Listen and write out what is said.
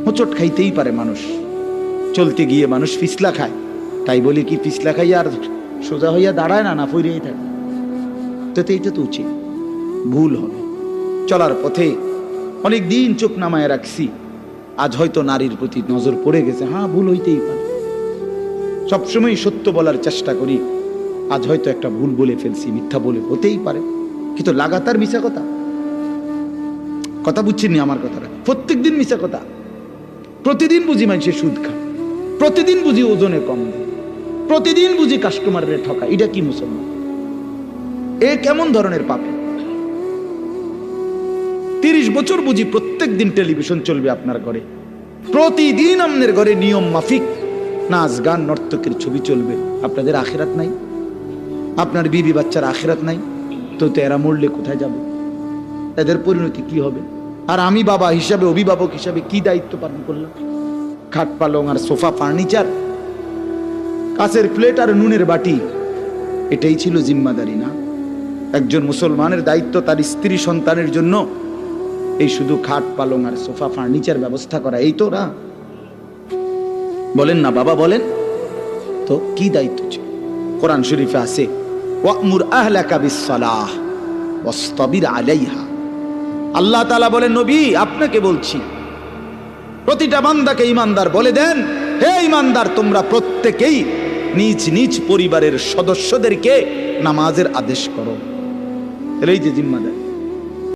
হোঁচট খাইতেই পারে মানুষ, চলতে গিয়ে মানুষ পিছলা খায়, তাই বলি কি পিছলা খাইয়া আর সোজা হইয়া দাঁড়ায় না, না ফিরেই থাকে? তো এইটা তো উচিত, ভুল হবে। চলার পথে অনেক দিন চোখ নামায় রাখছি, আজ হয়তো নারীর প্রতি নজর পড়ে গেছে, হ্যাঁ ভুল হইতেই পারে। সবসময় সত্য বলার চেষ্টা করি, আজ হয়তো একটা ভুল বলে ফেলছি, মিথ্যা বলে, হতেই পারে। কিন্তু লাগাতার মিশা কথা, কথা বুঝছেননি আমার কথাটা? প্রত্যেক দিন মিশা কথা, প্রতিদিন বুঝি মানুষের সুদ খায়, প্রতিদিন বুঝি ওজনে কম দেয়, প্রতিদিন বুঝি কাস্টমারের ঠকা। এটা কি মুসলমান? এ কেমন ধরনের পাপে? 30 বছর বুঝি প্রত্যেক দিন টেলিভিশন চলবে আপনার ঘরে, প্রতিদিন আপনার ঘরে নিয়ম মাফিক নাচ গান নর্তকের ছবি চলবে। আপনাদের আখিরাত নাই? আপনার বিবি বাচ্চার আখিরাত নাই? তো এরা মরলে কোথায় যাবে? এদের পরিণতি কি হবে? আর আমি বাবা হিসাবে, অভিভাবক হিসাবে কি দায়িত্ব পালন করলাম? খাট পালং আর সোফা, ফার্নিচার, কাঁচের প্লেট আর নুনের বাটি, এটাই ছিল জিম্মাদারি না? একজন মুসলমানের দায়িত্ব তার স্ত্রী সন্তানের জন্য এই শুধু খাট পালং আর সোফা ফার্নিচার ব্যবস্থা করা, এই তো না? বলেন না বাবা, বলেন তো কি দায়িত্ব ছিল? কোরআন শরীফে আছে, ওয়া'মুর আহলাকা বিস-সালাহ ওয়াসতাবির আলাইহা। আল্লাহ তাআলা বলেন, নবী আপনাকে বলছি, প্রতিটা বান্দাকে ঈমানদার বলে দেন, হে ঈমানদার, তোমরা প্রত্যেকেই নিজ নিজ পরিবারের সদস্যদেরকে নামাজের আদেশ করো। এই যে জিম্মাদারি।